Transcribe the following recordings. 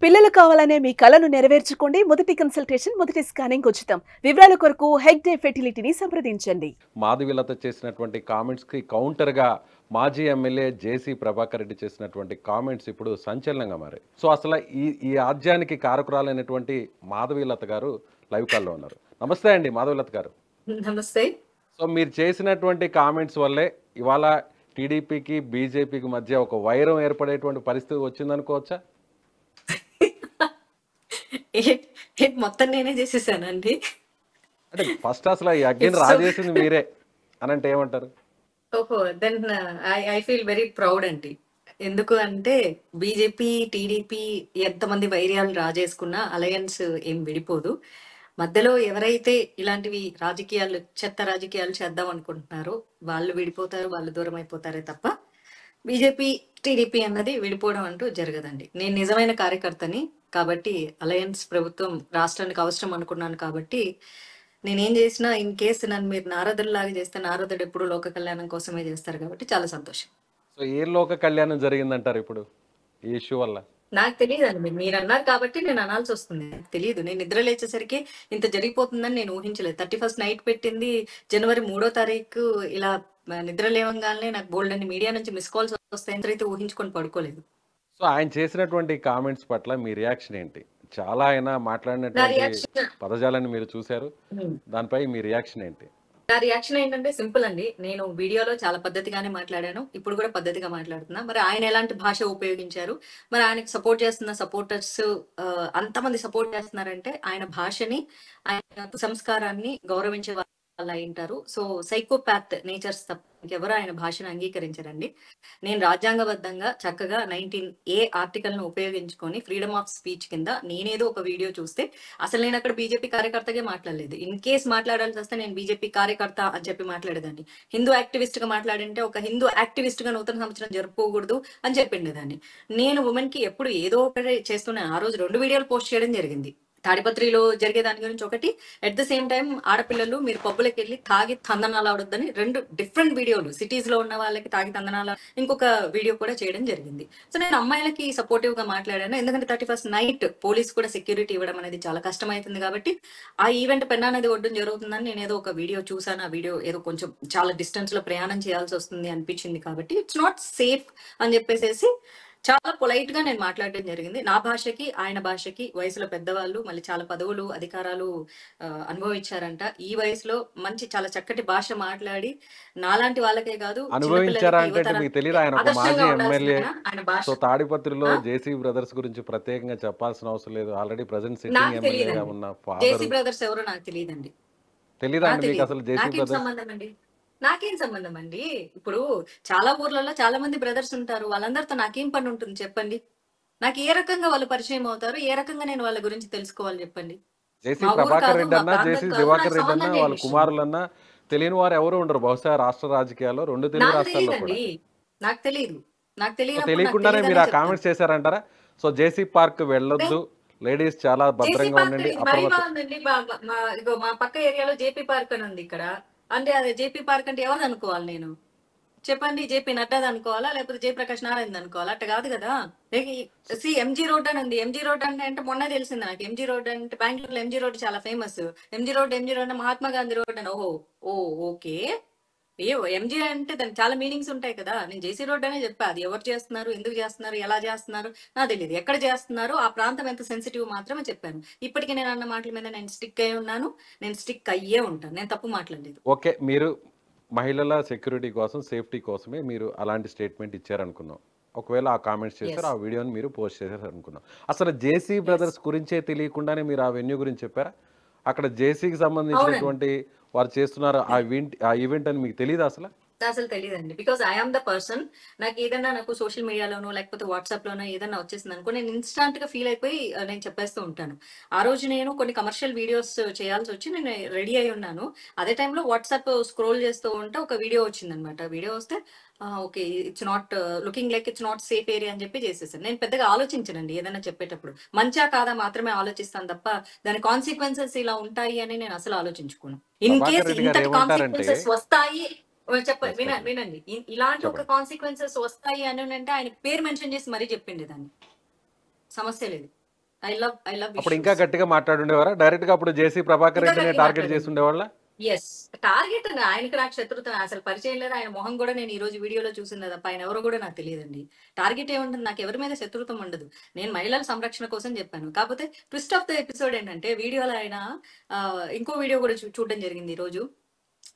పిల్లలు కావాలనే మీ కలను నెరవేర్చుకోండి. మొదటి కన్సల్టేషన్, మొదటి స్కానింగ్ ఉచితం. వివరాల కొరకు హెగ్డే ఫెర్టిలిటీని సంప్రదించండి. మాధవీలత చేసినటువంటి కామెంట్స్కి కౌంటర్గా మాజీ ఎమ్మెల్యే జేసీ ప్రభాకర్ రెడ్డి చేసినటువంటి కామెంట్స్ ఇప్పుడు సంచలనంగా మారాయి. సో అసలు ఈ ఆద్యానికి కారకురాలైనటువంటి మాధవీలత గారు లైవ్ కాల్లో ఉన్నారు. నమస్తే అండి మాధవీలత గారు. నమస్తే. సో మీరు చేసినటువంటి కామెంట్స్ వల్లే ఇవాళ టీడీపీకి బీజేపీకి మధ్య ఒక వైరం ఏర్పడేటువంటి పరిస్థితి వచ్చిందనుకోవచ్చా? మొత్తం నేనే చేసేసానండి. అంటే ఫస్ట్ అసలు ఈ అగ్గిని రాజేసింది మీరే అని అంటే ఏమంటారు? ఓహో, then I feel very proud అండి. ఎందుకు అంటే బీజేపీ టీడీపీ ఎంతమంది వైర్యాలు రాజేసుకున్నా అలయన్స్ ఏం విడిపోదు. మధ్యలో ఎవరైతే ఇలాంటివి రాజకీయాలు చెత్త రాజకీయాలు చేద్దాం అనుకుంటున్నారో వాళ్ళు విడిపోతారు, వాళ్ళు దూరం అయిపోతారే తప్ప బీజేపీ టీడీపీ అన్నది విడిపోవడం అంటూ జరగదండి. నేను నిజమైన కార్యకర్తని కాబట్టి అలయన్స్ ప్రభుత్వం రాష్ట్రానికి అవసరం అనుకున్నాను కాబట్టి నేనేం చేసినా ఇన్ కేసు నన్ను మీరు నారదుడిలాగా చేస్తే నారదుడు ఎప్పుడు లోక కళ్యాణం కోసమే చేస్తారు కాబట్టి చాలా సంతోషం. సో ఏ లోక కళ్యాణం జరిగిందంటారు ఇప్పుడు ఈ ఇష్యూ వల్ల? నాకు తెలియదండి, మీరు అన్నారు కాబట్టి నేను అనాల్సి వస్తుంది. నాకు తెలియదు, నేను నిద్ర లేచేసరికి ఇంత జరిగిపోతుందని నేను ఊహించలేదు. 31st నైట్ పెట్టింది, జనవరి 3వ తారీఖు ఇలా నిద్ర లేవంగానే నాకు బోల్డ్ అని మీడియా నుంచి మిస్ కాల్స్ వస్తాయని అయితే ఊహించుకొని పడుకోలేదు. సో ఆయన చేసినటువంటి కామెంట్స్ పట్ల మీ రియాక్షన్ ఏంటి? చాలా ఆయన మాట్లాడినటువంటి పదజాలాన్ని మీరు చూశారు, దానిపై మీ రియాక్షన్ ఏంటి? నా రియాక్షన్ ఏంటంటే సింపుల్ అండి. నేను వీడియోలో చాలా పద్ధతిగానే మాట్లాడాను, ఇప్పుడు కూడా పద్ధతిగా మాట్లాడుతున్నా. మరి ఆయన ఎలాంటి భాష ఉపయోగించారు, మరి ఆయనకి సపోర్ట్ చేస్తున్న సపోర్టర్స్ అంతమంది సపోర్ట్ చేస్తున్నారంటే ఆయన భాషని, ఆయన సంస్కారాన్ని గౌరవించే వాళ్ళు అయి ఉంటారు. సో సైకోపాత్ నేచర్స్ తప్ప ఇంకెవరు ఆయన భాషను అంగీకరించారండి. నేను రాజ్యాంగబద్ధంగా చక్కగా 19A ఆర్టికల్ ను ఉపయోగించుకొని ఫ్రీడమ్ ఆఫ్ స్పీచ్ కింద నేనేదో ఒక వీడియో చూస్తే అసలు నేను అక్కడ బీజేపీ కార్యకర్తగా మాట్లాడలేదు. ఇన్ కేస్ మాట్లాడాల్సి వస్తే నేను బీజేపీ కార్యకర్త అని చెప్పి మాట్లాడేదాన్ని. హిందూ యాక్టివిస్ట్ గా మాట్లాడంటే ఒక హిందూ యాక్టివిస్ట్ గా నూతన సంవత్సరం జరుపుకోకూడదు అని చెప్పిండేదాన్ని. నేను ఉమెన్ కి ఎప్పుడు ఏదో ఒకటి చేస్తున్నాను. ఆ రోజు 2 వీడియోలు పోస్ట్ చేయడం జరిగింది. తాడిపత్రిలో జరిగే దాని గురించి ఒకటి, అట్ ద సేమ్ టైం ఆడపిల్లలు మీరు పబ్బులకు వెళ్ళి తాగి తందనాలు ఆడొద్దని 2 డిఫరెంట్ వీడియోలు, సిటీస్ లో ఉన్న వాళ్ళకి తాగి తందనాల ఇంకొక వీడియో కూడా చేయడం జరిగింది. సో నేను అమ్మాయిలకి సపోర్టివ్ గా మాట్లాడాను. ఎందుకంటే 31st నైట్ పోలీస్ కూడా సెక్యూరిటీ ఇవ్వడం అనేది చాలా కష్టమవుతుంది కాబట్టి ఆ ఈవెంట్ పెన్నా నది ఒడ్డున జరుగుతుందని నేను ఏదో ఒక వీడియో చూసాను. ఆ వీడియో ఏదో కొంచెం చాలా డిస్టెన్స్ లో ప్రయాణం చేయాల్సి వస్తుంది అనిపించింది కాబట్టి ఇట్స్ నాట్ సేఫ్ అని చెప్పేసి చాలా పొలైట్ గా నేను మాట్లాడడం జరిగింది. నా భాషకి ఆయన భాషకి వయసులో పెద్దవాళ్ళు, మళ్ళీ చాలా పదవులు అధికారాలు అనుభవించారంట. ఈ వయసులో మంచి చాలా చక్కటి భాష మాట్లాడి నాలాంటి వాళ్ళకే కాదు తాడిపత్రిలో జేసీ బ్రదర్స్ గురించి ప్రత్యేకంగా చెప్పాల్సిన అవసరం లేదు. ఆల్రెడీ ప్రెజెంట్ సిట్టింగ్ ఎమ్మెల్యేగా ఉన్న జేసీ బ్రదర్స్ ఎవరో నాకు తెలియదండి. తెలియదండి మీకు అసలు జేసీ బ్రదర్స్? సంబంధం అండి, నాకేం సంబంధం అండి? ఇప్పుడు చాలా ఊర్లలో చాలా మంది బ్రదర్స్ ఉంటారు, వాళ్ళందరితో నాకేం పని ఉంటుంది చెప్పండి? నాకు ఏ రకంగా వాళ్ళు పరిచయం అవుతారు, ఏ రకంగా నేను వాళ్ళ గురించి తెలుసుకోవాలి చెప్పండి? జేసీ ప్రభాకర్ రెడ్డి అన్నా జేసీ దివాకర్ రెడ్డి అన్నా వాళ్ళ కుమారులన్నా తెలియని వారు ఎవరు ఉండరు బహుశా రాష్ట్ర రాజకీయాల్లో, 2 తెలుగు రాష్ట్రాల్లో కూడా. నాకు తెలియదు, నాకు తెలియకుండానే మీరు ఆ కామెంట్స్ చేశారంటారా? సో జేసీ పార్క్ వెళ్ళొద్దు, లేడీస్ చాలా భద్రంగా ఉండండి. మా పక్క ఏరియాలో జేపీ పార్క్ అని ఉంది ఇక్కడ. అంటే అదే జేపీ పార్క్ అంటే ఎవరు అనుకోవాలి నేను చెప్పండి? జేపీ నడ్డాది అనుకోవాలా, లేకపోతే జయప్రకాష్ నారాయణ అనుకోవాలా? అట్ట కాదు కదా. ఎంజీ రోడ్ అని ఉంది. ఎంజీ రోడ్ అంటే మొన్న తెలిసింది నాకు. ఎంజీ రోడ్ అంటే బెంగళూరులో ఎంజీ రోడ్ చాలా ఫేమస్. ఎంజీ రోడ్ అంటే మహాత్మా గాంధీ రోడ్ అని. ఓకే. ఎంజీ అంటే దానికి చాలా మీనింగ్స్ ఉంటాయి కదా. నేను జేసీ రోడ్ అనే చెప్పా. అది ఎవరు చేస్తున్నారు, ఎందుకు చేస్తున్నారు, ఎలా చేస్తున్నారు నాకు తెలియదు. ఎక్కడ చేస్తున్నారు, ఆ ప్రాంతం ఎంత సెన్సిటివ్ మాత్రమే చెప్పాను. ఇప్పటికీ నేను అన్న మాటల మీద నేను స్టిక్ అయి ఉన్నాను, నేను స్టిక్ అయ్యే ఉంటాను. నేను తప్పు మాట్లాడలేదు. ఓకే, మీరు మహిళల సెక్యూరిటీ కోసం, సేఫ్టీ కోసమే మీరు అలాంటి స్టేట్మెంట్ ఇచ్చారనుకుందాం. ఒకవేళ ఆ కామెంట్స్ చేశారు, ఆ వీడియోని మీరు పోస్ట్ చేశారు అనుకుందాం. అసలు జేసీ బ్రదర్స్ గురించే తెలియకుండానే మీరు ఆ వెన్యూ గురించి చెప్పారా? అక్కడ జేసీకి సంబంధించినటువంటి వారు చేస్తున్నారు ఆ ఈవెంట్ అని మీకు తెలియదు అసలు? అసలు తెలియదండి. Because I am the person. నాకు ఏదన్నా నాకు సోషల్ మీడియాలోనో లేకపోతే వాట్సాప్ లోనో ఏదన్నా వచ్చేసింది అనుకో, నేను ఇన్స్టాంట్ గా ఫీల్ అయిపోయి నేను చెప్పేస్తూ ఉంటాను. ఆ రోజు నేను కొన్ని కమర్షియల్ వీడియోస్ చేయాల్సి వచ్చి నేను రెడీ అయి ఉన్నాను. అదే టైంలో వాట్సాప్ స్క్రోల్ చేస్తూ ఉంటే ఒక వీడియో వచ్చిందనమాట. వీడియో వస్తే okay it's not looking like it's not safe area అని చెప్పి చేసేసాను. నేను పెద్దగా ఆలోచించనండి ఏదైనా చెప్పేటప్పుడు. మంచా కాదా మాత్రమే ఆలోచిస్తాను తప్ప దాని కాన్సిక్వెన్సెస్ ఇలా ఉంటాయి అని నేను అసలు ఆలోచించుకోను. ఇన్ కేస్ ఇంతటి కాన్సిక్వెన్సెస్ వస్తాయి చెప్పండి, వినండి. ఇలాంటి ఒక కాన్సిక్వెన్సెస్ వస్తాయి అని అంటే ఆయన పేరు మెన్షన్ చేసి మరీ చెప్పిండే దాన్ని. సమస్య లేదు. ఐ లవ్ అప్పుడు ఇంకా గట్టిగా మాట్లాడుండేవారా? డైరెక్ట్ గా అప్పుడు జేసీ ప్రభాకర్ ఇంకా రెడ్డిని గట్టిగా టార్గెట్ చేసి మాట్లాడండి. ఉండేవాళ్ళ? ఎస్. టార్గెట్ అని ఆయనకి నాకు శత్రుత అసలు పరిచయం లేదు. ఆయన మొహం కూడా నేను ఈ రోజు వీడియోలో చూసింది తప్ప ఆయన ఎవరో కూడా నాకు తెలియదండి. టార్గెట్ ఏముంటుంది, నాకు ఎవరి మీద శత్రుత్వం ఉండదు. నేను మహిళల సంరక్షణ కోసం చెప్పాను. కాకపోతే ట్విస్ట్ ఆఫ్ ద ఎపిసోడ్ ఏంటంటే వీడియోలో ఆయన ఇంకో వీడియో కూడా చూడడం జరిగింది ఈ రోజు.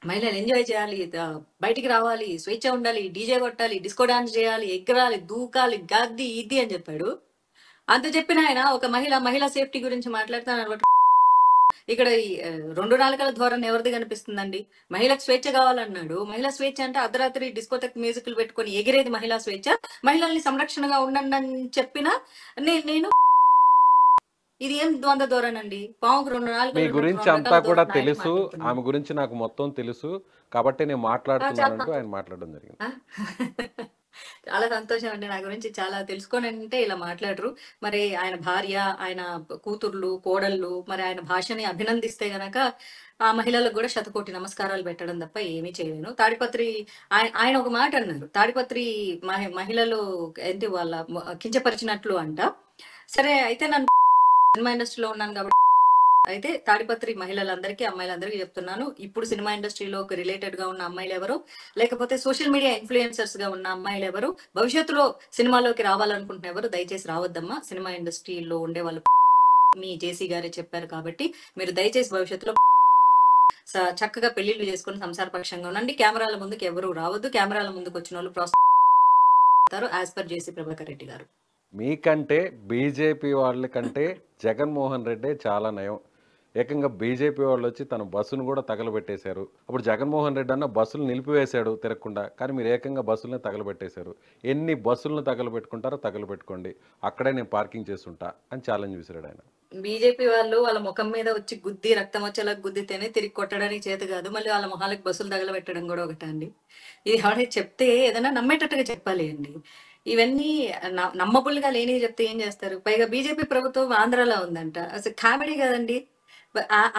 మహిళలు ఎంజాయ్ చేయాలి, బయటికి రావాలి, స్వేచ్ఛ ఉండాలి, డీజే కొట్టాలి, డిస్కో డాన్స్ చేయాలి, ఎగరాలి, దూకాలి, గద్ది ఇది అని చెప్పాడు. అంత చెప్పిన ఆయన ఒక మహిళ సేఫ్టీ గురించి మాట్లాడుతాను. ఇక్కడ ఈ 2 నాలుకల ధోరణి ఎవరిది కనిపిస్తుందండి? మహిళకు స్వేచ్ఛ కావాలన్నాడు. మహిళా స్వేచ్ఛ అంటే అర్ధరాత్రి డిస్కోటెక్ మ్యూజిక్లు పెట్టుకొని ఎగిరేది మహిళా స్వేచ్ఛ. మహిళల్ని సంరక్షణగా ఉండండి అని చెప్పినా నేను ఇది ఏం ద్వంద్వ ధోరణి అండి? పావుకు 2 మీ నాలుకలు గురించి 2 అంతా రకాల కూడా ధోరణి ఆయన తెలుసు, మాట్లాడుతున్నాడు. ఆమె గురించి నాకు మొత్తం తెలుసు కాబట్టి నేను మాట్లాడుతున్నానంటూ ఆయన మాట్లాడడం జరిగింది. ఆ? చాలా సంతోషం అండి. నా గురించి చాలా తెలుసుకోనంటే ఇలా మాట్లాడరు. మరి ఆయన భార్య, ఆయన కూతుర్లు, కోడళ్ళు మరి ఆయన భాషని అభినందిస్తే గనక ఆ మహిళలకు కూడా శతకోటి నమస్కారాలు పెట్టడం తప్ప ఏమీ చేయలేను. తాడిపత్రి ఆయన ఒక మాట అన్నారు. తాడిపత్రి మహిళలు ఏంటి వాళ్ళ కించపరిచినట్లు అంట. సరే అయితే నన్ను సినిమా ఇండస్ట్రీలో ఉన్నాను కాబట్టి అయితే తాడిపత్రి మహిళలందరికీ, అమ్మాయిలందరికీ చెప్తున్నాను. ఇప్పుడు సినిమా ఇండస్ట్రీలో రిలేటెడ్ గా ఉన్న అమ్మాయిలు ఎవరు, లేకపోతే సోషల్ మీడియా ఇన్ఫ్లుయెన్సర్స్ గా ఉన్న అమ్మాయిలు ఎవరు, భవిష్యత్తులో సినిమాలోకి రావాలనుకుంటున్న ఎవరు దయచేసి రావద్దమ్మా. సినిమా ఇండస్ట్రీలో ఉండే వాళ్ళు మీ జేసీ గారే చెప్పారు కాబట్టి మీరు దయచేసి భవిష్యత్తులో చక్కగా పెళ్లిళ్ళు చేసుకుని సంసారపక్షంగా ఉండండి. కెమెరాల ముందుకు ఎవరు రావద్దు. కెమెరాల ముందుకు వచ్చిన వాళ్ళు ప్రోత్సహిస్తారు యాజ్ పర్ జేసీ ప్రభాకర్ రెడ్డి గారు. మీకంటే బీజేపీ వాళ్ళ కంటే జగన్మోహన్ రెడ్డే చాలా నయం. ఏకంగా బీజేపీ వాళ్ళు వచ్చి తన బస్సును కూడా తగలబెట్టేశారు. అప్పుడు జగన్మోహన్ రెడ్డి అన్న బస్సులు నిలిపివేశాడు తిరగకుండా, కానీ మీరు ఏకంగా బస్సులను తగలబెట్టేశారు. ఎన్ని బస్సులను తగలబెట్టుకుంటారో తగలబెట్టుకోండి, అక్కడే నేను పార్కింగ్ చేస్తుంటా అని ఛాలెంజ్ విసిరాడు ఆయన. బీజేపీ వాళ్ళు వాళ్ళ ముఖం మీద వచ్చి గుద్ది రక్తం వచ్చేలా గుద్దితేనే తిరిగి కొట్టడానికి చేత కాదు, మళ్ళీ వాళ్ళ మొహాలకు బస్సులు తగలబెట్టడం కూడా ఒకటి అండి. ఇది ఎవరైనా చెప్తే ఏదైనా నమ్మేటట్టుగా చెప్పాలి అండి. ఇవన్నీ నమ్మబుల్ గా లేని చెప్తే ఏం చేస్తారు? పైగా బీజేపీ ప్రభుత్వం ఆంధ్రాలో ఉందంట. అసలు కామెడీ కదండి.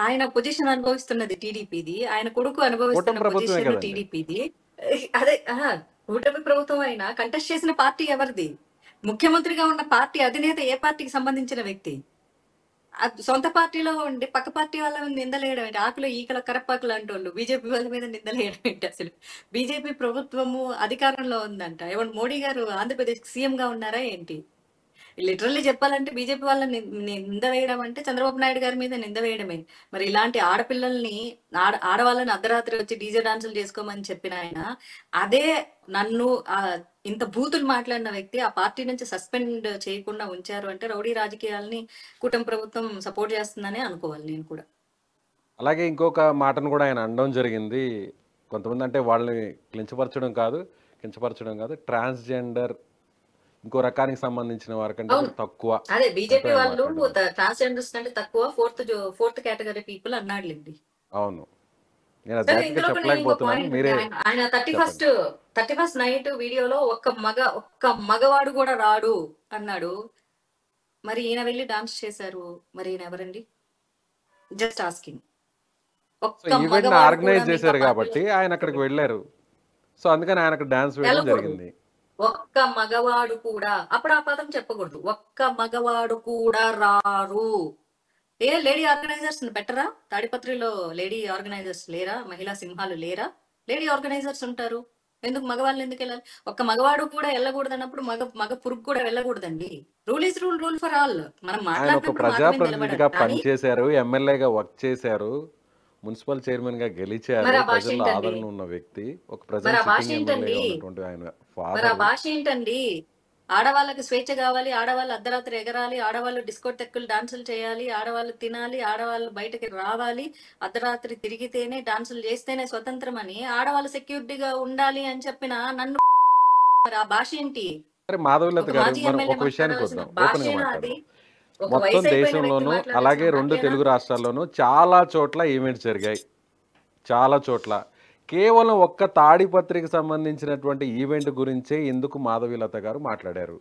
ఆయన పొజిషన్ అనుభవిస్తున్నది టీడీపీది, ఆయన కొడుకు అనుభవిస్తున్న పొజిషన్ టీడీపీది. అదే కూటమి ప్రభుత్వం అయినా కంటెస్ట్ చేసిన పార్టీ ఎవరిది? ముఖ్యమంత్రిగా ఉన్న పార్టీ అధినేత ఏ పార్టీకి సంబంధించిన వ్యక్తి? సొంత పార్టీలో ఉండి పక్క పార్టీ వాళ్ళ మీద నిందలేయడం ఏంటి? ఆకులు ఈకల కరపాకులు అంటోళ్ళు బీజేపీ వాళ్ళ మీద నిందలేయడం ఏంటి? అసలు బీజేపీ ప్రభుత్వము అధికారంలో ఉందంట. ఏమన్నా మోడీ గారు ఆంధ్రప్రదేశ్ సీఎం గా ఉన్నారా ఏంటి? లిటరల్లీ చెప్పాలంటే బీజేపీ వాళ్ళని నింద వేయడం అంటే చంద్రబాబు నాయుడు గారి మీద నింద వేయడమే. మరి ఇలాంటి ఆడపిల్లల్ని ఆడవాళ్ళని అర్ధరాత్రి వచ్చి డీజే డాన్సులు చేసుకోమని చెప్పిన ఆయన అదే నన్ను ఇంత బూతులు మాట్లాడిన వ్యక్తి ఆ పార్టీ నుంచి సస్పెండ్ చేయకుండా ఉంచారు అంటే రౌడీ రాజకీయాలని కూటమి ప్రభుత్వం సపోర్ట్ చేస్తుందనే అనుకోవాలి నేను కూడా. అలాగే ఇంకొక మాటను కూడా ఆయన అనడం జరిగింది. కొంతమంది అంటే వాళ్ళని కించపరచడం కాదు ట్రాన్స్జెండర్ ఇంకో రకానికి సంబంధించిన వారికంటే తక్కువ. అదే బీజేపీ వాళ్ళు ట్రాన్స్జెండర్స్ అంటే తక్కువ ఫోర్త్ కేటగిరీ పీపుల్ అన్నాడులేండి. అవును, నేను చెప్పలేకపోతున్నాను, మీరే. ఆయన 31st నైట్ వీడియోలో ఒక్క మగవాడు కూడా రాడు అన్నాడు. మరి ఈయన వెళ్ళి డాన్స్ చేశారు, మరి ఈయన ఎవరండి? Just asking. ఆర్గనైజ్ చేశారు కాబట్టి ఆయన అక్కడికి వెళ్ళారు, సో అందుకని ఆయన అక్కడ డాన్స్ వేయడం జరిగింది. ఒక్క మగవాడు కూడా, అప్పుడు ఆ పదం చెప్పకూడదు. ఒక్క మగవాడు కూడా రారు. లేడీ ఆర్గనైజర్స్ పెట్టరా? తాడిపత్రిలో లేడీ ఆర్గనైజర్స్ లేరా? మహిళా సింహాలు లేరా? లేడీ ఆర్గనైజర్స్ ఉంటారు. ఎందుకు మగవాళ్ళు ఎందుకు వెళ్ళాలి? ఒక్క మగవాడు కూడా వెళ్ళకూడదు అన్నప్పుడు మగ పురుగు కూడా వెళ్ళకూడదండి. Rule is rule for all. మనం మాట్లాడుతున్నప్పుడు ప్రజాప్రతినిధిగా పనిచేశారు, ఎమ్మెల్యేగా వర్క్ చేశారు, మున్సిపల్ చైర్మన్ గా గెలిచారు, ప్రజల్లో ఆదరణ ఉన్న వ్యక్తి. ఒక భాష ఏంటండి? ఆడవాళ్ళకి స్వేచ్ఛ కావాలి, ఆడవాళ్ళు అర్ధరాత్రి ఎగరాలి, ఆడవాళ్ళు డిస్కోటెక్కులు డాన్సులు చేయాలి, ఆడవాళ్ళు తినాలి, ఆడవాళ్ళు బయటకి రావాలి, అర్ధరాత్రి తిరిగితేనే డాన్సులు చేస్తేనే స్వతంత్రం అని, ఆడవాళ్ళు సెక్యూరిటీగా ఉండాలి అని చెప్పిన నన్ను మరి ఆ భాష ఏంటి? మాధవీలత గారు ఒక విషయానికి వద్దాం. మొత్తం దేశంలోనూ అలాగే 2 తెలుగు రాష్ట్రాల్లోనూ చాలా చోట్ల ఈవెంట్స్ జరిగాయి. చాలా చోట్ల కేవలం ఒక్క తాడిపత్రికి సంబంధించినటువంటి ఈవెంట్ గురించే ఎందుకు మాధవీలత గారు మాట్లాడారు?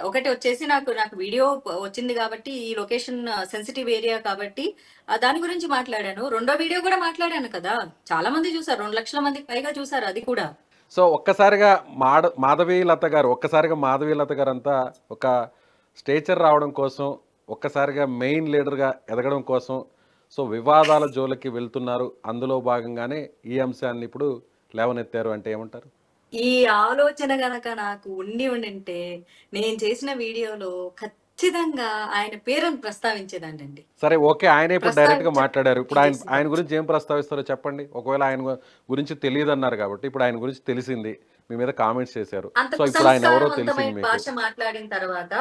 ఒకటి వచ్చేసి నాకు వీడియో వచ్చింది కాబట్టి, ఈ లొకేషన్ సెన్సిటివ్ ఏరియా కాబట్టి దాని గురించి మాట్లాడాను. రెండో వీడియో కూడా మాట్లాడాను కదా, చాలా మంది చూసారు, 2 లక్షల మందికి పైగా చూసారు అది కూడా. సో ఒక్కసారిగా మాధవీలత గారు అంతా ఒక స్టేచర్ రావడం కోసం ఒక్కసారిగా మెయిన్ లీడర్గా ఎదగడం కోసం సో వివాదాల జోలికి వెళ్తున్నారు, అందులో భాగంగానే ఈ అంశాన్ని ఇప్పుడు లేవనెత్తారు అంటే ఏమంటారు? ఈ ఆలోచన గనక నాకు ఉండింటే నేను చేసిన వీడియోలో ఖచ్చితంగా ఆయన పేరును ప్రస్తావించేదాన్నండి. సరే, ఓకే, ఆయనే ఇప్పుడు డైరెక్ట్గా మాట్లాడారు. ఇప్పుడు ఆయన ఆయన ప్రస్తావించేదాన్ని. గురించి ఏం ప్రస్తావిస్తారో చెప్పండి. ఒకవేళ ఆయన గురించి తెలియదు అన్నారు కాబట్టి ఇప్పుడు ఆయన గురించి తెలిసింది, మీ మీద కామెంట్స్ చేశారు. అంత సో ఇప్పుడు ఆయన ఎవరో తెలిసింది కుసంస్కారవంతమైన మీకు. భాష మాట్లాడిన తర్వాత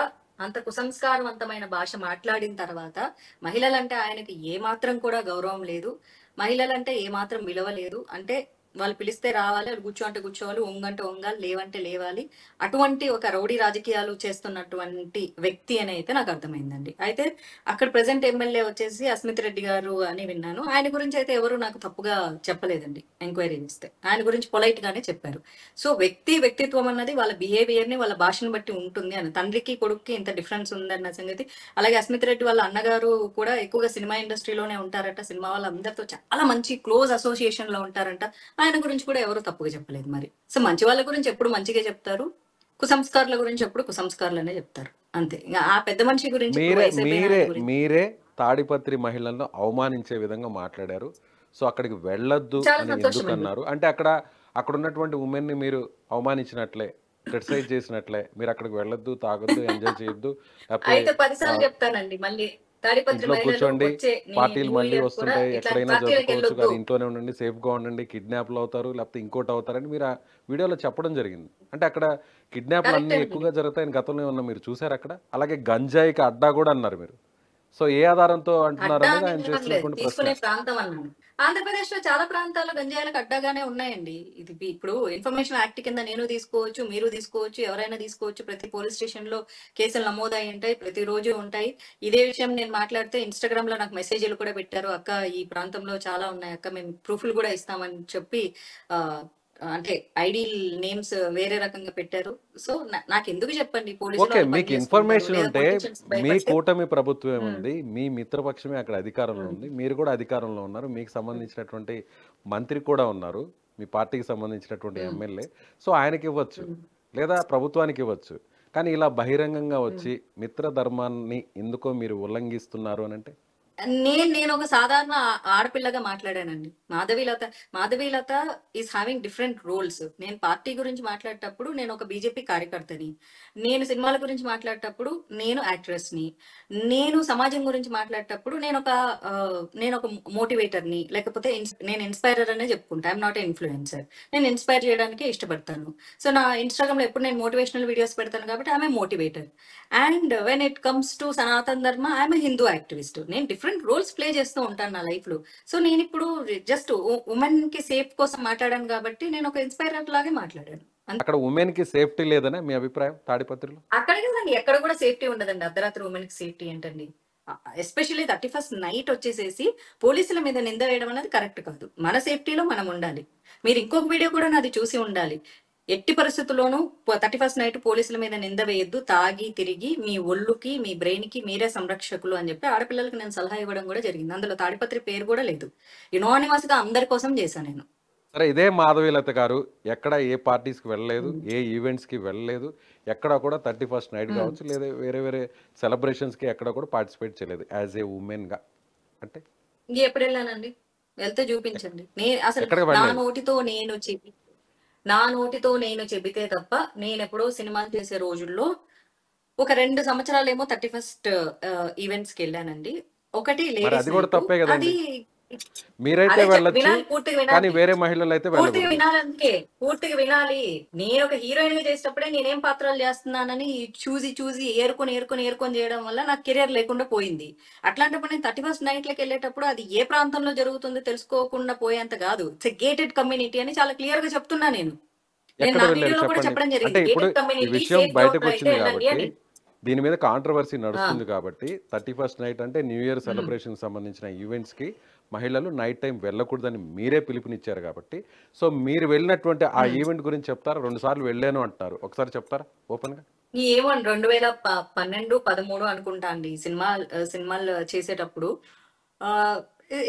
అంత కుసంస్కారవంతమైన భాష మాట్లాడిన తర్వాత మహిళలంటే ఆయనకి ఏ మాత్రం కూడా గౌరవం లేదు. మహిళలంటే ఏ మాత్రం విలువ లేదు. అంటే వాళ్ళు పిలిస్తే రావాలి, వాళ్ళు కూర్చో అంటే కూర్చోవాలి, ఒంగంటే ఒంగాలి, లేవంటే లేవాలి. అటువంటి ఒక రౌడీ రాజకీయాలు చేస్తున్నటువంటి వ్యక్తి అని అయితే నాకు అర్థమైందండి. అయితే అక్కడ ప్రెసెంట్ ఎమ్మెల్యే వచ్చేసి అస్మిత్ రెడ్డి గారు అని విన్నాను. ఆయన గురించి అయితే ఎవరు నాకు తప్పుగా చెప్పలేదండి. ఎంక్వైరీ చేస్తే ఆయన గురించి పొలైట్ గానే చెప్పారు. సో వ్యక్తిత్వం అన్నది వాళ్ళ బిహేవియర్ ని, వాళ్ళ భాషను బట్టి ఉంటుంది అని. తండ్రికి కొడుక్కి ఇంత డిఫరెన్స్ ఉందన్న సంగతి. అలాగే అస్మిత్ రెడ్డి వాళ్ళ అన్నగారు కూడా ఎక్కువగా సినిమా ఇండస్ట్రీలోనే ఉంటారట. సినిమా వాళ్ళందరితో చాలా మంచి క్లోజ్ అసోసియేషన్ లో ఉంటారంట. ఆయన గురించి కూడా ఎవరు తప్పుగా చెప్పలేదు. మరి సో మంచి వాళ్ళ గురించి ఎప్పుడు మంచిగా చెప్తారు, కుసంస్కారుల గురించి ఎప్పుడు కుసంస్కారులనే చెప్తారు. అంతే. ఇంకా ఆ పెద్ద మనిషి గురించి ఇప్పుడు మీరే వయసు అయిపోయిన మీరే ఆయన గురించి మీరే తాడిపత్రి మహిళలను అవమానించే విధంగా మాట్లాడారు. సో అక్కడికి వెళ్ళొద్దు చాలా అని సంతోషం ఎందుకు అండి. అన్నారు? అంటే అక్కడ ఉన్నటువంటి ఉమెన్ని మీరు అవమానించినట్లే, క్రిటిసైజ్ చేసినట్లే. మీరు అక్కడికి వెళ్ళొద్దు, తాగొద్దు, ఎంజాయ్ చేయొద్దు, లేకపోతే అయితే 10 సార్లు చెప్తానండి మళ్ళీ. తాడిపత్రి ఇంట్లో మహిళలు కూర్చోండి, వచ్చే పార్టీలు న్యూ మళ్ళీ ఇయర్ కూడా వస్తుంటాయి, ఇట్లా ఎక్కడైనా పార్టీలకు జరుపుకోవచ్చు, వెళ్ళొద్దు. కానీ ఇంట్లోనే ఉండండి, సేఫ్గా ఉండండి, కిడ్నాప్లు అవుతారు, లేకపోతే ఇంకోటి అవుతారని మీరు ఆ వీడియోలో చెప్పడం జరిగింది. అంటే అక్కడ కిడ్నాప్లు కరెక్ట్ అన్నీ అండి. ఎక్కువగా జరుగుతాయని గతంలో ఉన్న మీరు చూసారు అక్కడ. అలాగే గంజాయికి అడ్డా కూడా అన్నారు మీరు. సో ఏ ఆధారంతో అంటున్నారు అడ్డా అనేది అని ఆయన అనలేదు, చేస్తున్నటువంటి ప్రశ్న. తీసుకునే ప్రాంతం అన్నాను. ఆంధ్రప్రదేశ్ లో చాలా ప్రాంతాల్లో గంజాయిలకు అడ్డాగానే ఉన్నాయండి. ఇది ఇప్పుడు ఇన్ఫర్మేషన్ యాక్ట్ కింద నేను తీసుకోవచ్చు, మీరు తీసుకోవచ్చు, ఎవరైనా తీసుకోవచ్చు. ప్రతి పోలీస్ స్టేషన్ లో కేసులు నమోదై ఉంటాయి, ప్రతిరోజు ఉంటాయి. ఇదే విషయం నేను మాట్లాడితే ఇన్స్టాగ్రామ్ లో నాకు మెసేజ్లు కూడా పెట్టారు. అక్క ఈ ప్రాంతంలో చాలా ఉన్నాయి అక్క, మేము ప్రూఫ్లు కూడా ఇస్తామని చెప్పి ఆ అంటే ఐడి నేమ్స్ వేరే రకంగా పెట్టారు. సో నాకు ఎందుకు చెప్పండి, పోలీసులు ఓకే, వాళ్ళు పని మీకు చేసుకుంటారు, ఇన్ఫర్మేషన్ లేదా ఉంటే పొలిటీషియన్స్ మీ భయపడితే. కూటమి ప్రభుత్వమే ఉమ్, ఉంది, మీ మిత్రపక్షమే అక్కడ అధికారంలో ఉమ్, ఉంది, మీరు కూడా అధికారంలో ఉన్నారు, మీకు ఉమ్, సంబంధించినటువంటి మంత్రి కూడా ఉన్నారు, మీ పార్టీకి సంబంధించినటువంటి ఉమ్, ఎమ్మెల్యే. సో ఆయనకి ఇవ్వచ్చు, ఉమ్, లేదా ప్రభుత్వానికి ఇవ్వచ్చు. కానీ ఇలా బహిరంగంగా ఉమ్. వచ్చి మిత్రధర్మాన్ని ఎందుకో మీరు ఉల్లంఘిస్తున్నారు అని అంటే నేను ఒక సాధారణ ఆడపిల్లగా మాట్లాడానండి. Madhavilatha is having different roles. నేను పార్టీ గురించి మాట్లాడేటప్పుడు నేను ఒక బీజేపీ కార్యకర్తని, నేను సినిమాల గురించి మాట్లాడేటప్పుడు నేను యాక్ట్రెస్ ని, నేను సమాజం గురించి మాట్లాడేటప్పుడు నేను ఒక మోటివేటర్ని, లేకపోతే నేను ఇన్స్పైరర్ అనే చెప్పుకుంటా. I'm not a influencer. నేను ఇన్స్పైర్ చేయడానికి ఇష్టపడతాను. సో నా ఇన్స్టాగ్రామ్ లో ఎప్పుడు నేను మోటివేషనల్ వీడియోస్ పెడతాను కాబట్టి ఆమె motivator. And when it comes to Sanatan ధర్మ ఐఎమ్ హిందూ యాక్టివిస్ట్. నేను డిఫరెంట్ రోల్స్ ప్లే చేస్తూ ఉంటాను నా లైఫ్ లో. సో నేను ఇప్పుడు జస్ట్ ఉమెన్ కి సేఫ్ కోసం మాట్లాడాను కాబట్టి నేను ఒక ఇన్స్పైరర్ లాగే మాట్లాడాను. అక్కడ ఉమెన్ కి సేఫ్టీ లేదనే మీ అభిప్రాయం తాడిపత్రిలో? అక్కడ కదండి, ఎక్కడ కూడా సేఫ్టీ ఉండదండి. అర్ధరాత్రి ఉమెన్ కి సేఫ్టీ ఏంటండి? ఎస్పెషల్లీ 31st నైట్ వచ్చేసేసి పోలీసుల మీద నింద వేయడం అనేది కరెక్ట్ కాదు. మన సేఫ్టీలో మనం ఉండాలి. మీరు ఇంకొక వీడియో కూడా నాది చూసి ఉండాలి. ఎట్టి పరిస్థితుల్లోనూ 31st నైట్ పోలీసుల మీద నింద వేయద్దు, తాగి తిరిగి మీ ఒళ్ళుకి మీ బ్రెయిన్ కి మీరే సంరక్షకులు అని చెప్పి ఆడపిల్లలకి నేను సలహా ఇవ్వడం కూడా జరిగింది. అందులో తాడిపత్రి పేరు కూడా లేదు. యునానిమస్ గా అందరి కోసం చేశాను నేను. సరే, ఇదే మాధవీలత గారు ఎక్కడ ఏ పార్టీస్కి వెళ్ళలేదు, ఏ ఈవెంట్స్కి వెళ్ళలేదు, ఎక్కడ కూడా 31st నైట్ కావచ్చు, లేదా వేరే వేరే సెలబ్రేషన్స్కి ఎక్కడ కూడా పార్టిసిపేట్ చేయలేదు యాజ్ ఏ ఉమెన్గా. అంటే ఎప్పుడు వెళ్ళానండి? వెళ్తే చూపించండి. అసలు ఎక్కడికి నా వెళ్ళలేదు. నోటితో నేను చెబితే తప్ప నేను ఎప్పుడో సినిమాలు చేసే రోజుల్లో ఒక 2 సంవత్సరాలేమో 31st ఈవెంట్స్ కి వెళ్ళానండి. ఒకటి మరి లేడీస్ అది కూడా నైట్. తప్పే కదండి. అది మీరైతే అదే వెళ్ళొచ్చు, వినాలి, పూర్తిగా కానీ వినాలి, వేరే మహిళలు అయితే పూర్తిగా వెళ్ళకూడదు. వినాలంటే పూర్తిగా వినాలి. నేను ఒక హీరోయిన్ గా చేసేటప్పుడే నేనేం పాత్రలు చేస్తున్నానని చూసి ఏరుకొని చేయడం వల్ల నాకు కెరియర్ లేకుండా పోయింది. అట్లాంటప్పుడు నేను 31st నైట్లకి వెళ్ళేటప్పుడు అది ఏ ప్రాంతంలో జరుగుతుందో తెలుసుకోకుండా పోయేంత కాదు. ఇట్స్ గేటెడ్ కమ్యూనిటీ అని చాలా క్లియర్ గా చెప్తున్నా నేను ఎక్కడ నా వెళ్ళారు వీడియోలో కూడా చెప్పండి. చెప్పడం అంటే జరిగింది. ఇప్పుడు గేటెడ్ ఈ కమ్యూనిటీ విషయం సేఫ్ బయటకు జోన్ లో అయితే వచ్చింది వెళ్ళండి కాబట్టి, అని. దీని మీద కాంట్రవర్సీ ఆ, నడుస్తుంది కాబట్టి 31st నైట్ అంటే న్యూ ఇయర్ ఉమ్, సెలబ్రేషన్ సంబంధించిన ఈవెంట్స్కి మహిళలు నైట్ టైం వెళ్ళకూడదని మీరే పిలుపునిచ్చారు కాబట్టి, సో మీరు వెళ్ళినటువంటి ఆ ఉమ్. ఈవెంట్ గురించి చెప్తారా? 2 సార్లు వెళ్ళాను అంటున్నారు, ఒకసారి చెప్తారా ఓపెన్గా? ఏమో 2012, 13 అనుకుంటా అండి సినిమాలు చేసేటప్పుడు.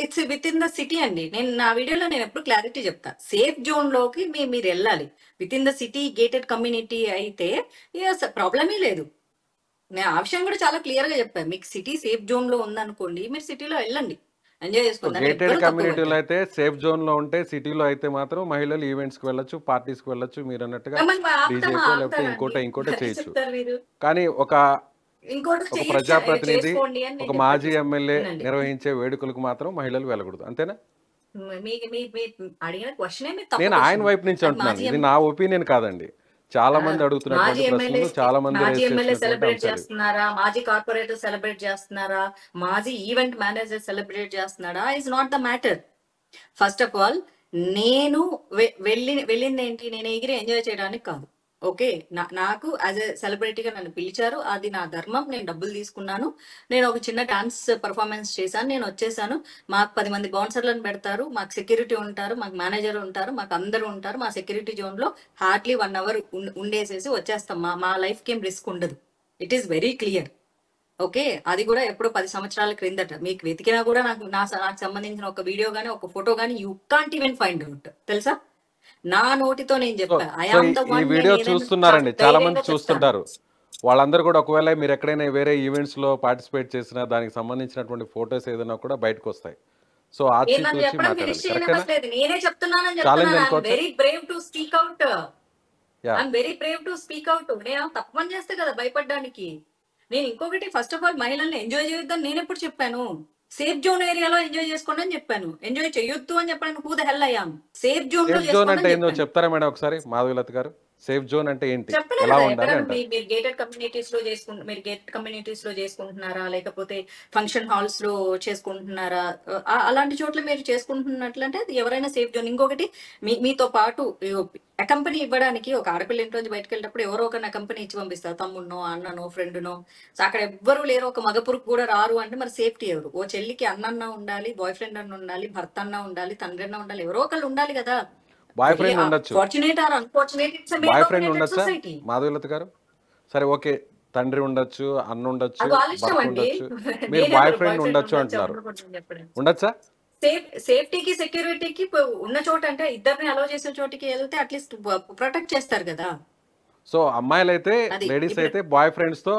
It's with in the city అండి. నేను నా వీడియోలో నేను ఎప్పుడు క్లారిటీ చెప్తా. సేఫ్ జోన్ లోకి మీరు వెళ్ళాలి. With in the city gated community అయితే ప్రాబ్లమే లేదు. నేను ఆ విషయం కూడా చాలా క్లియర్ గా చెప్పాను. మీకు సిటీ సేఫ్ జోన్ లో ఉందనుకోండి, మీరు సిటీలో వెళ్ళండి, ఎంజాయ్ సో చేసుకోండి, దాన్ని గేటెడ్ ఎవ్వరూ తప్పు కమ్యూనిటీలో పట్టరు. అయితే సేఫ్ జోన్లో ఉంటే, సిటీలో అయితే మాత్రం మహిళలు ఈవెంట్స్కి వెళ్ళొచ్చు, పార్టీస్కి వెళ్ళొచ్చు, మీరు అన్నట్టుగా మిమ్మల్ని డీజేకో లేకపోతే ఆపుతారా అండి? ఇంకోటో అదే చేయొచ్చు. చెప్తారు మీరు. కానీ ఇంకోటి ఒక చెయ్యొచ్చు, ప్రజాప్రతినిధి, చేసుకోండి అని ఒక నేను మాజీ చెప్పట్లేదు. ఎమ్మెల్యే వినండి. నిర్వహించే వేడుకలకు మాత్రం మహిళలు వెళ్ళకూడదు, అంతేనా? మీకు మీ మీ అడిగిన క్వశ్చనే మీరు తప్పు నేను ఆయన క్వశ్చన్. వైపు నుంచి అది అంటున్నాను, ఇది నా ఒపీనియన్ కాదండి. చాలా మంది మాజీ అడుగుతున్నటువంటి ఎమ్మెల్యే ప్రశ్నలు, చాలా మంది మాజీ రేస్ ఎమ్మెల్యే చేస్తున్నటువంటి సెలబ్రేట్ అంశాలు ఇవి. చేస్తున్నారా, మాజీ కార్పొరేటర్ సెలబ్రేట్ చేస్తున్నారా, మాజీ ఈవెంట్ మేనేజర్ సెలబ్రేట్ చేస్తున్నాడా is not the matter. First of all నేను వెళ్ళింది ఏంటి, నేను ఎగిరి ఎంజాయ్ చేయడానికి కాదు. ఓకే, నాకు యాజ్ ఎ సెలబ్రిటీగా నన్ను పిలిచారు, అది నా ధర్మం, నేను డబ్బులు తీసుకున్నాను, నేను ఒక చిన్న డాన్స్ పర్ఫార్మెన్స్ చేశాను, నేను వచ్చేసాను. మాకు 10 మంది బౌన్సర్లను పెడతారు, మాకు సెక్యూరిటీ ఉంటారు, మాకు మేనేజర్ ఉంటారు, మాకు అందరూ ఉంటారు. మా సెక్యూరిటీ జోన్ లో హార్డ్లీ 1 అవర్ ఉండేసేసి వచ్చేస్తాం. మా లైఫ్ కి ఏం రిస్క్ ఉండదు. It is very clear. Okay, అది కూడా ఎప్పుడో 10 సంవత్సరాల క్రిందట. మీకు వెతికినా కూడా నాకు సంబంధించిన ఒక వీడియో గానీ ఒక ఫోటో గానీ you can't even find out. తెలుసా? నా నోటితో నేను సో చెప్పా, ఐ సో ఆమ్ ద ఈ వన్. నేను వీడియో ఏదైనా చూస్తున్నారండి, చాలా మంది ధైర్యంగా చెప్తాను. చూస్తుంటారు. వాళ్ళందరూ కూడా ఒకవేళ మీరు ఎక్కడైనా వేరే ఈవెంట్స్లో పార్టిసిపేట్ చేసినా, దానికి సంబంధించినటువంటి ఫోటోస్ ఏదైనా కూడా బయటకు వస్తాయి. సో మీరు ఆచితూచి నన్ను చెప్పడం మాట్లాడాలి, ఫినిష్ కరెక్టేనా? చేయనివ్వట్లేదు. నేనే చెప్తున్నానని ఛాలెంజ్ చెప్తున్నాను. ఐఎమ్ అనుకోవచ్చా? Very Brave to speak out. Yeah. I'm very Brave to speak out. నేను తప్పు పని చేస్తే కదా భయపడడానికి. నేను ఇంకొకటి, ఫస్ట్ ఆఫ్ ఆల్ మహిళల్ని ఎంజాయ్ చేయొద్దని నేను ఎప్పుడు చెప్పాను? సేఫ్ జోన్ ఏరియాలో ఎంజాయ్ చేసుకోండి అని చెప్పాను. ఎంజాయ్ చేయొద్దు అని చెప్పడానికి హూ ద హెల్ అయ్యాం. సేఫ్ జోన్ లో సేఫ్ జోన్ చేసుకోండి అంటే అని ఏందో చెప్పాను. చెప్తారా మేడం ఒకసారి, మాధవీలత గారు? సేఫ్ జోన్ అంటే ఏంటి, చెప్పలేదు ఎలా కదా. ఉండాలి ఎక్కడైనా అంటారు? మీరు గేటెడ్ కమ్యూనిటీస్ లో మీరు గేటెడ్ కమ్యూనిటీస్ లో చేసుకుంటున్నారా, లేకపోతే ఫంక్షన్ హాల్స్ లో చేసుకుంటున్నారా? అలాంటి చోట్ల మీరు చేసుకుంటున్నట్లంటే అది ఎవరైనా సేఫ్ జోన్. ఇంకొకటి, మీతో పాటు కంపెనీ ఇవ్వడానికి ఒక ఆడపిల్ల ఇంట్లో నుంచి బయటకు వెళ్ళేటప్పుడు ఎవరో ఒక కంపెనీ ఇచ్చి పంపిస్తారు, తమ్ముడినో అన్ననో ఫ్రెండ్నో. సో అక్కడ ఎవ్వరు లేరు, ఒక మగపురుకు కూడా రారు అంటే మరి సేఫ్టీ ఎవరు? ఓ చెల్లికి అన్నన్నా ఉండాలి, బాయ్ ఫ్రెండ్ అన్న ఉండాలి, భర్త అన్నా ఉండాలి, తండ్రి అన్నా ఉండాలి, ఎవరో ఒకళ్ళు ఉండాలి కదా. బాయ్ ఫ్రెండ్ ఉండొచ్చు, fortunate or unfortunate, it's male boy friend dominated ఉండొచ్చా సొసైటీ. మాధవీలత గారు? సరే ఓకే, తండ్రి ఉండొచ్చు, అన్న ఉండొచ్చు, అది వాళ్ళ ఇష్టం భర్త అండి. ఉండొచ్చు, మీరు బాయ్ నేనెవరు బాయ్ ఫ్రెండ్ ఫ్రెండ్ ఉండొచ్చు ఉండొచ్చు అంటున్నారు, ఉండకూడదు చెప్పడం. ఉండొచ్చా? సేఫ్టీకి సెక్యూరిటీకి ఉన్న చోట, అంటే ఇద్దరిని అలో చేసే చోటికి వెళ్తే అట్లీస్ట్ ప్రొటెక్ట్ చేస్తారు కదా. సో అమ్మాయిలైతే, అది లేడీస్ ఇప్పుడు అయితే బాయ్ ఫ్రెండ్స్తో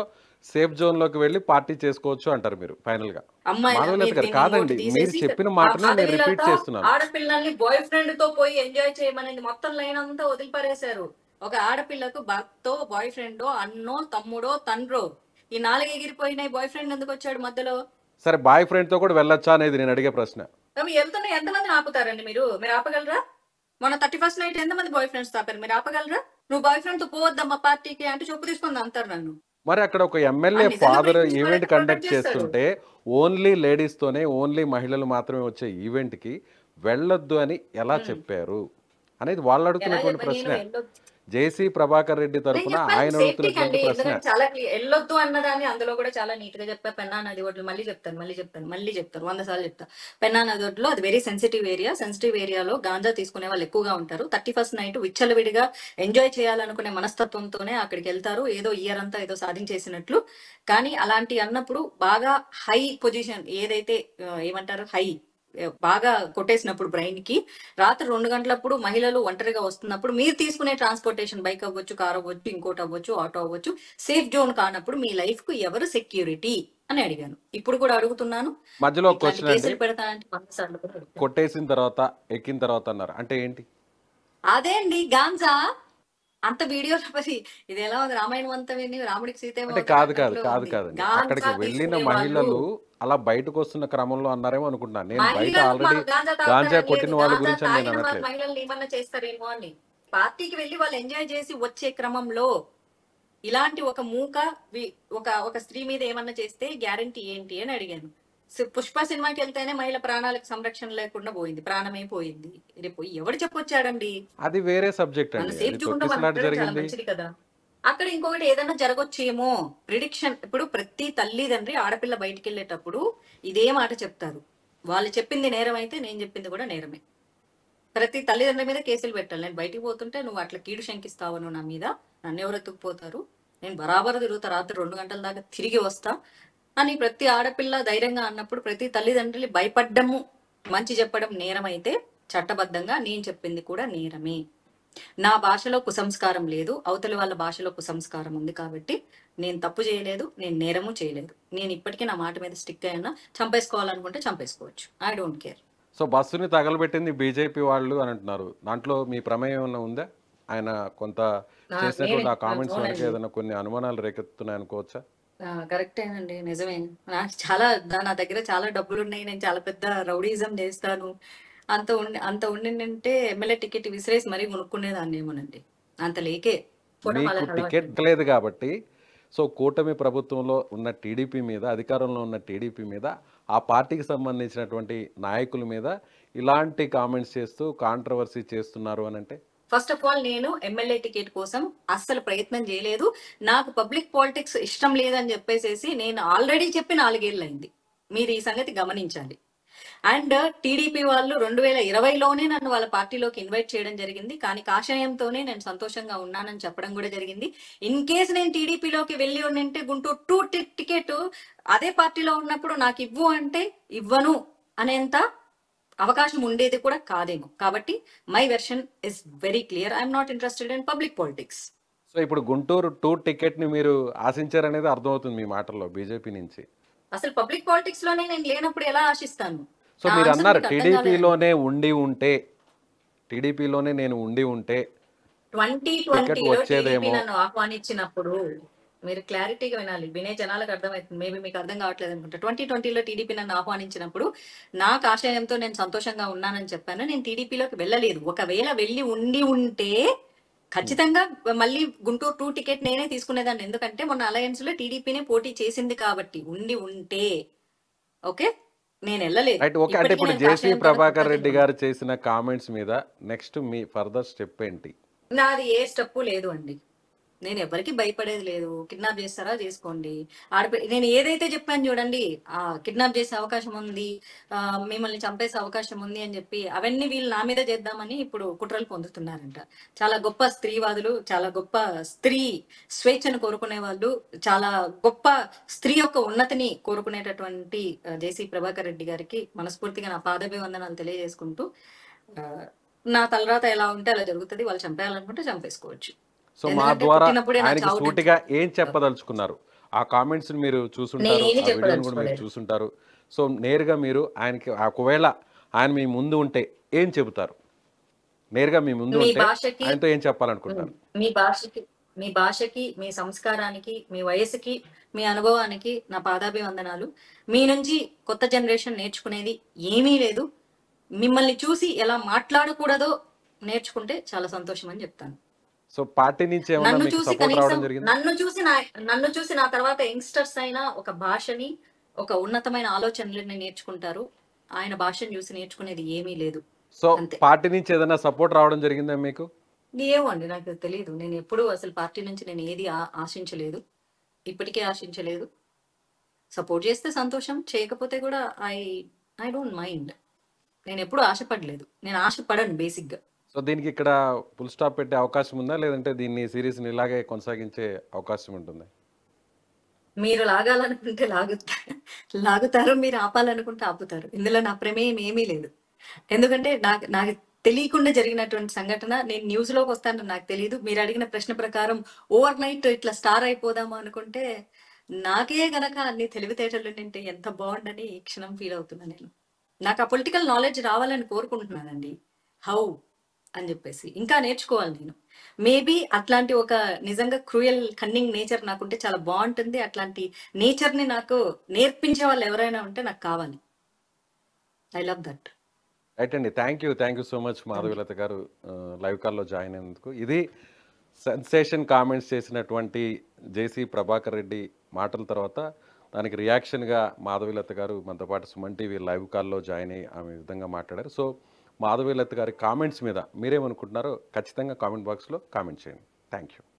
సేఫ్ జోన్లోకి వెళ్ళి పార్టీ చేసుకోవచ్చు అంటారు మీరు ఫైనల్గా? అమ్మాయిల మాధవీలత మీరు గారు దీన్ని ఇంకోటి కాదండి, మీరు తీసేసి చెప్పిన మాటనే నేను మాధవీలత రిపీట్ చేస్తున్నాను. ఆడపిల్లల్ని బాయ్ ఫ్రెండ్ తో పోయి ఎంజాయ్ చేయమనేది మొత్తం లైన్ అంతా వదిలిపారేశారు. ఒక ఆడపిల్లకు భర్తో, బాయ్ ఫ్రెండో, అన్నో, తమ్ముడో, తండ్రో, ఈ 4 ఎగిరిపోయినాయి. బాయ్ ఫ్రెండ్ ఎందుకు వచ్చాడు మధ్యలో? సరే బాయ్ ఫ్రెండ్తో కూడా వెళ్ళొచ్చా అనేది నేను అడిగే ప్రశ్న. వెళ్తున్నా ఎంతమందిని ఆపుతారండి మీరు? మీరు ఆపగలరా? మొన్న 31st నైట్ ఎంతమంది బాయ్ ఫ్రెండ్స్ తాపారు? మీరు ఆపగలరా? నువ్వు బాయ్ ఫ్రెండ్ తో పోవద్దమ్మా పార్టీకి అంటే చెప్పు తీసుకుంది అంటారు నన్ను. మరి అక్కడ ఒక ఎమ్మెల్యే నిజంగా ఫాదర్ ప్రేమించి ఈవెంట్ ఎవరైతే కండక్ట్ ప్రొటెక్ట్ చేస్తారు. చేస్తుంటే, ఓన్లీ లేడీస్తోనే, ఓన్లీ మహిళలు మాత్రమే వచ్చే ఈవెంట్కి వెళ్ళొద్దు అని ఎలా చెప్పారు అనేది వాళ్ళు ఎలా అడుగుతున్నటువంటి చెప్ప- నేను ప్రశ్న. జేసీ ప్రభాకర్ రెడ్డి నేను తరఫున చెప్పాను ఆయన సేఫ్టీకి అండి. అడుగుతున్నటువంటి ప్రశ్న. ఎందుకంటే చాలా వెళ్ళొద్దు అన్నదాన్ని అందులో కూడా చాలా నీట్ గా చెప్పా. పెన్నా నది ఒడ్లు మళ్ళీ చెప్తాను 100 సార్లు చెప్తా. పెన్నా నది ఒడ్లు అది వెరీ సెన్సిటివ్ ఏరియా. సెన్సిటివ్ ఏరియాలో గాంజా తీసుకునే వాళ్ళు ఎక్కువగా ఉంటారు. 31st నైట్ విచ్చలవిడిగా ఎంజాయ్ చేయాలనుకునే మనస్తత్వంతోనే అక్కడికి వెళ్తారు, ఏదో ఇయర్ అంతా ఏదో సాధించేసినట్లు. కానీ అలాంటి అన్నప్పుడు బాగా హై పొజిషన్ ఏదైతే ఏమంటారు, హై బాగా కొట్టేసినప్పుడు బ్రెయిన్ కి, రాత్రి 2 గంటలప్పుడు మహిళలు ఒంటరిగా వస్తున్నప్పుడు మీరు తీసుకునే ట్రాన్స్పోర్టేషన్, బైక్ అవ్వచ్చు, కార్ అవ్వచ్చు, ఇంకోటి అవ్వచ్చు, ఆటో అవ్వచ్చు, సేఫ్ జోన్ కానప్పుడు మీ లైఫ్ కు ఎవరు సెక్యూరిటీ అని అడిగాను. ఇప్పుడు కూడా అడుగుతున్నాను. మధ్యలో ఒక ఇట్లాంటి క్వశ్చన్ అండి, కేసులు పెడతానంటే 100 సార్లు కూడా అడుగుతాను. కొట్టేసిన తర్వాత ఎక్కిన తర్వాత అన్నారు అంటే ఏంటి? అదే అండి గాంజా. అంత వీడియోలో మరి ఇది ఎలా ఉంది, రామాయణం అంతా విని రాముడికి అంటే సీతేమో కాదండి, అక్కడికి వెళ్ళిన మహిళలు అలా బయటకు వస్తున్న క్రమంలో అన్నారేమో అనుకుంటున్నాను. నేను బయట ఆల్రెడీ గాంజా కొట్టిన వాళ్ళ గురించి అని నేను అనట్లేదు. మహిళలు ఏమన్నా చేస్తారేమో అని. పార్టీకి వెళ్ళి వాళ్ళు ఎంజాయ్ చేసి వచ్చే క్రమంలో ఇలాంటి ఒక మూక ఒక స్త్రీ మీద ఏమన్నా చేస్తే గ్యారంటీ ఏంటి అని అడిగాను. పుష్ప సినిమాకి వెళ్తేనే మహిళ ప్రాణాలకు సంరక్షణ లేకుండా పోయింది, ప్రాణమే పోయింది. రేపు ఎవడు చెప్పొచ్చాడండి? అది వేరే సబ్జెక్ట్ మన అండి, సేఫ్ అది చూడడం తొక్కిసలాట చాలా జరిగింది. మంచిది కదా. అక్కడ ఇంకొకటి ఏదైనా జరగొచ్చేమో ప్రిడిక్షన్. ఇప్పుడు ప్రతి తల్లిదండ్రి ఆడపిల్ల బయటికి వెళ్ళేటప్పుడు ఇదే మాట చెప్తారు, వాళ్ళు చెప్పింది నేరం అయితే నేను చెప్పింది కూడా నేరమే. ప్రతి తల్లిదండ్రుల మీద కేసులు పెట్టాలి. నేను బయటికి పోతుంటే నువ్వు అట్లా కీడు శంకిస్తావు, నువ్వు నా మీద, నన్ను ఎవరు ఎత్తుకుపోతారు, నేను బరాబర్ తిరుగుతా, రాత్రి 2 గంటల దాకా తిరిగి వస్తా అని ప్రతి ఆడపిల్ల ధైర్యంగా అన్నప్పుడు ప్రతి తల్లిదండ్రులు భయపడ్డము మంచి చెప్పడం నేరం అయితే చట్టబద్ధంగా నేను చెప్పింది కూడా నేరమే. నా భాషలో కుసంస్కారం లేదు, అవతలి వాళ్ళ భాషలో కుసంస్కారం ఉంది కాబట్టి నేను తప్పు చేయలేదు, నేను నేరము చేయలేదు. నేను ఇప్పటికీ నా మాట మీద స్టిక్ అయ్యాను. చంపేసుకోవాలనుకుంటే చంపేసుకోవచ్చు. I don't care. సో బస్సుని తగలబెట్టింది బీజేపీ వాళ్ళు అని అంటున్నారు. దాంట్లో మీ ప్రమేయం ఏమైనా ఉందా? ఆయన కొంత చేసినటువంటి ఆ కామెంట్స్ వెనక అవునండి. ఏదైనా కొన్ని అనుమానాలు రేకెత్తున్నాయి అనుకోవచ్చా? కరెక్టేనండి. నిజమే. నాకు చాలా నా దగ్గర చాలా డబ్బులున్నాయి. నేను చాలా పెద్ద రౌడీయిజం చేస్తాను. అంత ఉండిందంటే ఎమ్మెల్యే టికెట్ విసిరేసి మరీ కొనుక్కునేదాన్నేమోనండి. అంత లేకే పోవడం మీకు వాళ్ళకి టికెట్ అలవాటండి. లేదు కాబట్టి, సో కూటమి ప్రభుత్వంలో ఉన్న టీడీపీ మీద, అధికారంలో ఉన్న టీడీపీ మీద, ఆ పార్టీకి సంబంధించినటువంటి నాయకుల మీద ఇలాంటి కామెంట్స్ చేస్తూ కాంట్రవర్సీ చేస్తున్నారు అనంటే? ఫస్ట్ ఆఫ్ ఆల్ నేను ఎమ్మెల్యే టికెట్ కోసం అస్సలు ప్రయత్నం చేయలేదు. నాకు పబ్లిక్ పాలిటిక్స్ ఇష్టం లేదని చెప్పేసేసి నేను ఆల్రెడీ చెప్పి 4 ఏళ్లయింది. మీరు ఈ సంగతి గమనించాలి. అండ్ టీడీపీ వాళ్ళు 2020లోనే నన్ను వాళ్ళ పార్టీలోకి ఇన్వైట్ చేయడం జరిగింది. కానీ కాషాయంతోనే నేను సంతోషంగా ఉన్నానని చెప్పడం కూడా జరిగింది. ఇన్ కేస్ నేను టీడీపీలోకి వెళ్ళి ఉండింటే గుంటూరు 2 టికెట్ అదే పార్టీలో ఉన్నప్పుడు నాకు ఇవ్వు అంటే ఇవ్వను అనేంత అవకాశం ఉండేది కూడా కాదేమో. కాబట్టి my version is very clear. I'm not interested in public politics. So ఇప్పుడు గుంటూరు 2 టికెట్‌ని మీరు ఆశించారనేది అర్థమవుతుంది మీ మాటల్లో బీజేపీ నుంచి. అసలు పబ్లిక్ పాలిటిక్స్ లోనే నేను లేనప్పుడు ఎలా ఆశిస్తాను? సో నా ఆన్సర్ మీరన్నారు మీకు అర్థం కాలేదండి. టీడీపీలోనే నేను ఉండి ఉంటే టికెట్ 2020లో టీడీపీ వచ్చేదేమో. నన్ను ఆహ్వానించినప్పుడు మీరు క్లారిటీగా వినాలి. వినే జనాలకు అర్థమవుతుంది. మేబీ మీకు అర్థం కావట్లేదు అనుకుంటా. 2020లో టీడీపీ నన్ను ఆహ్వానించినప్పుడు నాకు ఆశయంతో నేను సంతోషంగా ఉన్నానని చెప్పాను. నేను టీడీపీలోకి వెళ్ళలేదు. ఒకవేళ వెళ్ళి ఉంటే ఖచ్చితంగా మళ్ళీ గుంటూరు 2 టికెట్ నేనే తీసుకునేదాన్ని. ఎందుకంటే మొన్న అలయన్స్ లో టీడీపీనే పోటీ చేసింది కాబట్టి. ఉంటే ఓకే, నేను వెళ్ళలేదు. రైట్. ఓకే. అంటే ఇప్పటికీ ఇప్పుడు నేను జేసీ కాషాయంతోనే ప్రభాకర్ రెడ్డి కొనసాగుతున్నాను. గారు చేసిన కామెంట్స్ మీద నెక్స్ట్ మీ ఫర్దర్ స్టెప్ ఏంటి? నాది ఏ స్టెప్ లేదు అండి. నేను ఎవరికి భయపడేది లేదు. కిడ్నాప్ చేస్తారా చేసుకోండి. నేను ఏదైతే చెప్పాను చూడండి, కిడ్నాప్ చేసే అవకాశం ఉంది, మిమ్మల్ని చంపేసే అవకాశం ఉంది అని చెప్పి అవన్నీ వీళ్ళు నా మీద చేద్దామని ఇప్పుడు కుట్రలు పొందుతున్నారంట. చాలా గొప్ప స్త్రీవాదులు, చాలా గొప్ప స్త్రీ స్వేచ్ఛను కోరుకునే వాళ్ళు, చాలా గొప్ప స్త్రీ యొక్క ఉన్నతిని కోరుకునేటటువంటి జేసీ ప్రభాకర్ రెడ్డి గారికి మనస్ఫూర్తిగా నా పాదాభివందనాలు తెలియజేసుకుంటూ, ఆ, నా తలరాత ఎలా ఉంటే అలా జరుగుతుంది. వాళ్ళు చంపేయాలనుకుంటే చంపేసుకోవచ్చు. సో మా ఎందుకంటే ద్వారా పుట్టినప్పుడే నా ఆయనకి చావు సూటిగా ఏం చెప్పదలుచుకున్నారు? ఆ కామెంట్స్ మీరు చూసుంటారు, నేనేమి ఆ వీడియోని కూడా మీరు చెప్పదలుచుకోలేదు. చూసుంటారు. సో నేరుగా మీరు ఆయనకి ఒకవేళ ఆయన మీ ముందు ఉంటే ఏం చెబుతారు? నేరుగా మీ ముందు మీ ఉంటే భాషకి ఆయనతో ఏం చెప్పాలనుకుంటున్నారు? మీ భాషకి మీ భాషకి, మీ సంస్కారానికి, మీ వయసుకి, మీ అనుభవానికి నా పాదాభివందనాలు. మీ నుంచి కొత్త జనరేషన్ నేర్చుకునేది ఏమీ లేదు. మిమ్మల్ని చూసి ఎలా మాట్లాడకూడదో నేర్చుకుంటే చాలా సంతోషం అని చెప్తాను. సో పార్టీ నుంచి ఏమన్నా నన్ను మీకు చూసి సపోర్ట్ కనీసం రావడం జరిగింది? నన్ను చూసి నా తర్వాత యంగ్స్టర్స్ అయినా ఒక భాషని, ఒక ఉన్నతమైన ఆలోచనలని నేర్చుకుంటారు. ఆయన భాషను చూసి నేర్చుకునేది ఏమీ లేదు. సో అంతే. పార్టీ నుంచి ఏదైనా సపోర్ట్ రావడం జరిగిందా మీకు? ఏమో అండి, నాకు తెలియదు. నేను ఎప్పుడూ అసలు పార్టీ నుంచి నేను ఏది ఆశించలేదు. ఇప్పటికే ఆశించలేదు. సపోర్ట్ చేస్తే సంతోషం, చేయకపోతే కూడా ఐ ఐ డోంట్ మైండ్. నేను ఎప్పుడూ ఆశపడలేదు. నేను ఆశపడను బేసిక్గా. సో దీనికి ఇక్కడ ఫుల్ స్టాప్ పెట్టే అవకాశం ఉందా? లేదంటే దీన్ని సిరీస్ని ఇలాగే కొనసాగించే అవకాశం ఉంటుందా? మీరు లాగాలనుకుంటే లాగుతారు, మీరు ఆపాలనుకుంటే ఆపుతారు. ఇందులో నా ప్రమేయం ఏమీ లేదు. ఎందుకంటే నాకు నాకు తెలియకుండా జరిగినటువంటి సంఘటన. నేను న్యూస్ లోకి వస్తానని నాకు తెలియదు. మీరు అడిగిన ప్రశ్న ప్రకారం ఓవర్ నైట్ ఇట్లా స్టార్ అయిపోదాము అనుకుంటే, నాకే గనక అన్ని తెలివితేటలు ఉంటే ఎంత బాగుండని ఈ క్షణం ఫీల్ అవుతున్నా నేను. నాకు ఆ పొలిటికల్ నాలెడ్జ్ రావాలని కోరుకుంటున్నానండి. హౌ అని చెప్పేసి ఇంకా నేర్చుకోవాలి నేను. మేబీ అట్లాంటి ఒక నిజంగా క్రూయల్ కన్నింగ్ నేచర్ నాకుంటే చాలా బాగుంటుంది. అట్లాంటి నేచర్ ని నాకు నేర్పించే వాళ్ళు ఎవరైనా ఉంటే నాకు కావాలి. I love that. రైట్ అండి. Thank you so much Madhavilatha గారు లైవ్ కాల్లో జాయిన్ అయినందుకు. ఇది సెన్సేషన్ కామెంట్స్ చేసినటువంటి జేసీ ప్రభాకర్ రెడ్డి మాటల తర్వాత దానికి రియాక్షన్గా మాధవీలత గారు మనతో పాటు సుమన్ టీవీ లైవ్ కాల్లో జాయిన్ అయ్యి ఆమె విధంగా మాట్లాడారు. సో మాధవీలత గారి కామెంట్స్ మీద మీరేమనుకుంటున్నారో ఖచ్చితంగా కామెంట్ బాక్స్లో కామెంట్ చేయండి. Thank you.